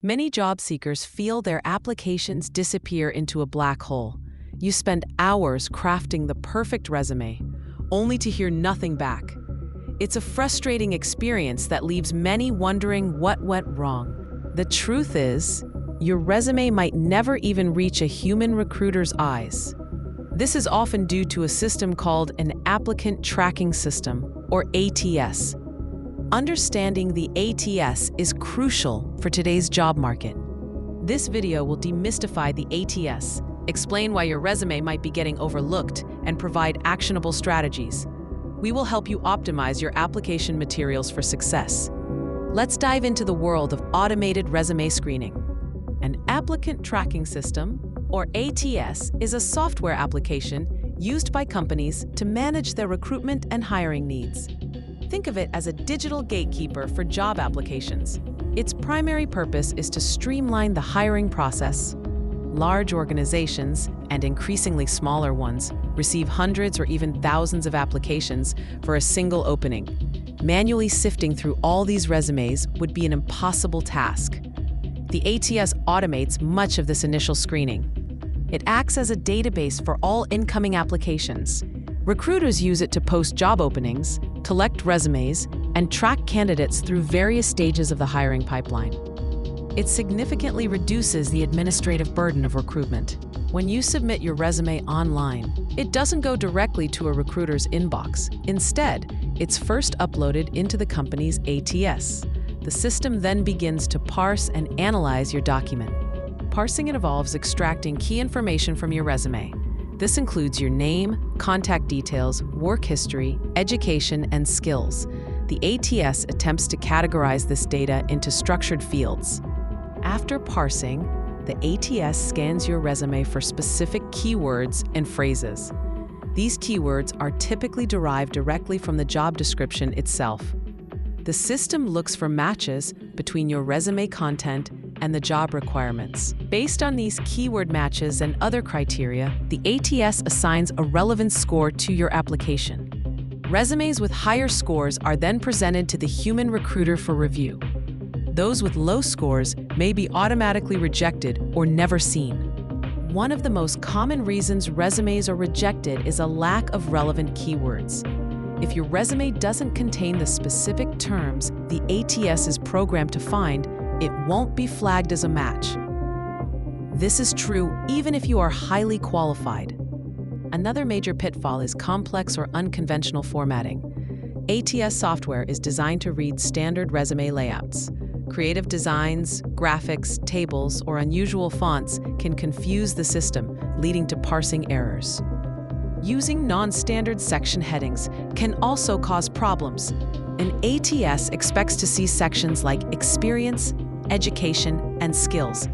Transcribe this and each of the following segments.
Many job seekers feel their applications disappear into a black hole. You spend hours crafting the perfect resume, only to hear nothing back. It's a frustrating experience that leaves many wondering what went wrong. The truth is, your resume might never even reach a human recruiter's eyes. This is often due to a system called an Applicant Tracking System, or ATS. Understanding the ATS is crucial for today's job market. This video will demystify the ATS, explain why your resume might be getting overlooked, and provide actionable strategies. We will help you optimize your application materials for success. Let's dive into the world of automated resume screening. An Applicant Tracking System, or ATS, is a software application used by companies to manage their recruitment and hiring needs. Think of it as a digital gatekeeper for job applications. Its primary purpose is to streamline the hiring process. Large organizations, and increasingly smaller ones, receive hundreds or even thousands of applications for a single opening. Manually sifting through all these resumes would be an impossible task. The ATS automates much of this initial screening. It acts as a database for all incoming applications. Recruiters use it to post job openings, collect resumes, and track candidates through various stages of the hiring pipeline. It significantly reduces the administrative burden of recruitment. When you submit your resume online, it doesn't go directly to a recruiter's inbox. Instead, it's first uploaded into the company's ATS. The system then begins to parse and analyze your document. Parsing involves extracting key information from your resume. This includes your name, contact details, work history, education, and skills. The ATS attempts to categorize this data into structured fields. After parsing, the ATS scans your resume for specific keywords and phrases. These keywords are typically derived directly from the job description itself. The system looks for matches between your resume content and the job requirements. Based on these keyword matches and other criteria, the ATS assigns a relevance score to your application. Resumes with higher scores are then presented to the human recruiter for review. Those with low scores may be automatically rejected or never seen. One of the most common reasons resumes are rejected is a lack of relevant keywords. If your resume doesn't contain the specific terms the ATS is programmed to find, it won't be flagged as a match. This is true even if you are highly qualified. Another major pitfall is complex or unconventional formatting. ATS software is designed to read standard resume layouts. Creative designs, graphics, tables, or unusual fonts can confuse the system, leading to parsing errors. Using non-standard section headings can also cause problems. An ATS expects to see sections like experience, education, and skills.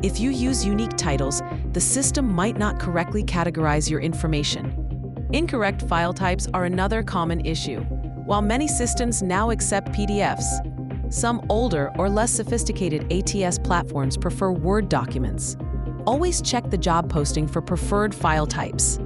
If you use unique titles, the system might not correctly categorize your information. Incorrect file types are another common issue. While many systems now accept PDFs, some older or less sophisticated ATS platforms prefer Word documents. Always check the job posting for preferred file types.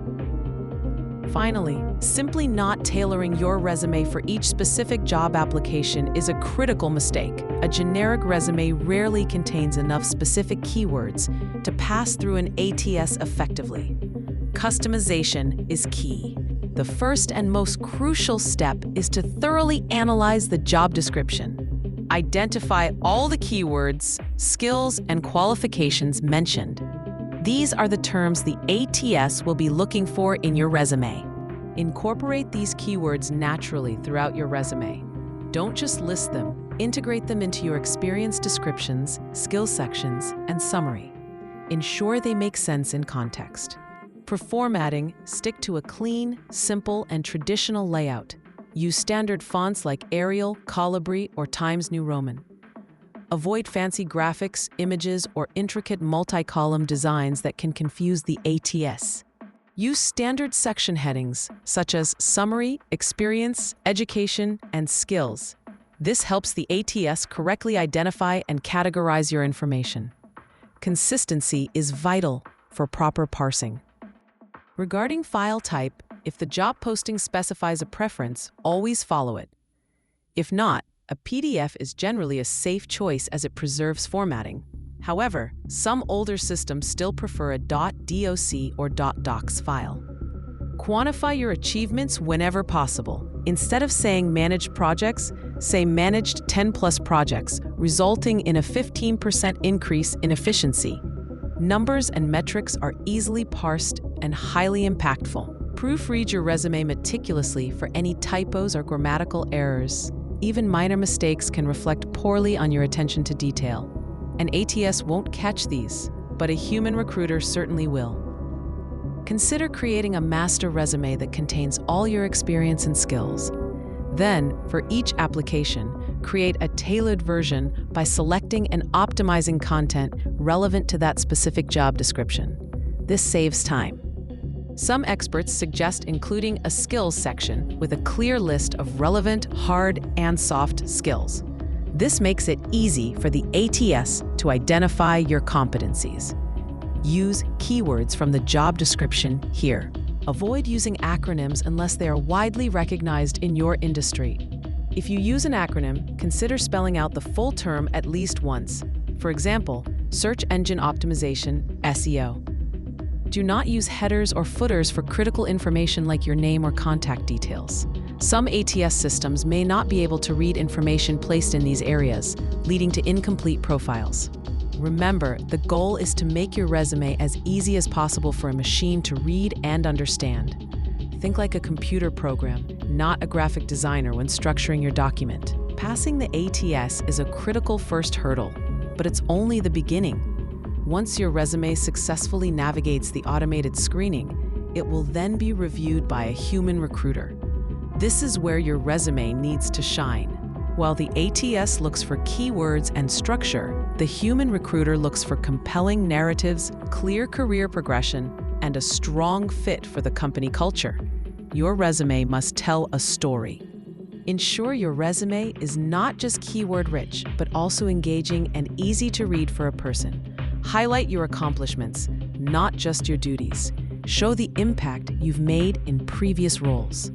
Finally, simply not tailoring your resume for each specific job application is a critical mistake. A generic resume rarely contains enough specific keywords to pass through an ATS effectively. Customization is key. The first and most crucial step is to thoroughly analyze the job description. Identify all the keywords, skills, and qualifications mentioned. These are the terms the ATS will be looking for in your resume. Incorporate these keywords naturally throughout your resume. Don't just list them, integrate them into your experience descriptions, skills sections, and summary. Ensure they make sense in context. For formatting, stick to a clean, simple, and traditional layout. Use standard fonts like Arial, Calibri, or Times New Roman. Avoid fancy graphics, images, or intricate multi-column designs that can confuse the ATS. Use standard section headings, such as Summary, Experience, Education, and Skills. This helps the ATS correctly identify and categorize your information. Consistency is vital for proper parsing. Regarding file type, if the job posting specifies a preference, always follow it. If not, a PDF is generally a safe choice as it preserves formatting. However, some older systems still prefer a .doc or .docs file. Quantify your achievements whenever possible. Instead of saying managed projects, say managed 10+ projects, resulting in a 15% increase in efficiency. Numbers and metrics are easily parsed and highly impactful. Proofread your resume meticulously for any typos or grammatical errors. Even minor mistakes can reflect poorly on your attention to detail. An ATS won't catch these, but a human recruiter certainly will. Consider creating a master resume that contains all your experience and skills. Then, for each application, create a tailored version by selecting and optimizing content relevant to that specific job description. This saves time. Some experts suggest including a skills section with a clear list of relevant, hard, and soft skills. This makes it easy for the ATS to identify your competencies. Use keywords from the job description here. Avoid using acronyms unless they are widely recognized in your industry. If you use an acronym, consider spelling out the full term at least once. For example, search engine optimization, SEO. Do not use headers or footers for critical information like your name or contact details. Some ATS systems may not be able to read information placed in these areas, leading to incomplete profiles. Remember, the goal is to make your resume as easy as possible for a machine to read and understand. Think like a computer program, not a graphic designer when structuring your document. Passing the ATS is a critical first hurdle, but it's only the beginning. Once your resume successfully navigates the automated screening, it will then be reviewed by a human recruiter. This is where your resume needs to shine. While the ATS looks for keywords and structure, the human recruiter looks for compelling narratives, clear career progression, and a strong fit for the company culture. Your resume must tell a story. Ensure your resume is not just keyword-rich, but also engaging and easy to read for a person. Highlight your accomplishments, not just your duties. Show the impact you've made in previous roles.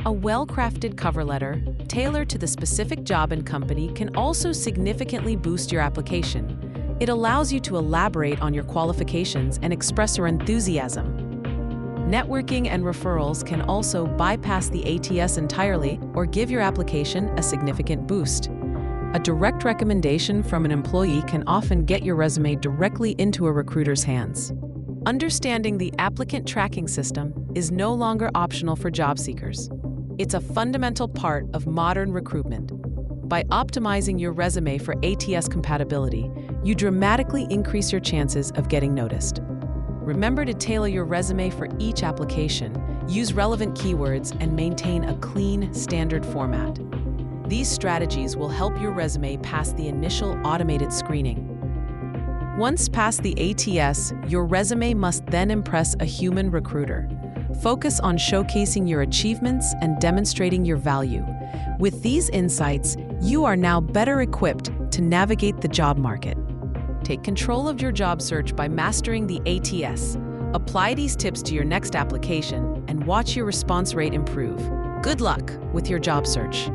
A well-crafted cover letter, tailored to the specific job and company, can also significantly boost your application. It allows you to elaborate on your qualifications and express your enthusiasm. Networking and referrals can also bypass the ATS entirely or give your application a significant boost. A direct recommendation from an employee can often get your resume directly into a recruiter's hands. Understanding the applicant tracking system is no longer optional for job seekers. It's a fundamental part of modern recruitment. By optimizing your resume for ATS compatibility, you dramatically increase your chances of getting noticed. Remember to tailor your resume for each application, use relevant keywords, and maintain a clean, standard format. These strategies will help your resume pass the initial automated screening. Once past the ATS, your resume must then impress a human recruiter. Focus on showcasing your achievements and demonstrating your value. With these insights, you are now better equipped to navigate the job market. Take control of your job search by mastering the ATS. Apply these tips to your next application and watch your response rate improve. Good luck with your job search.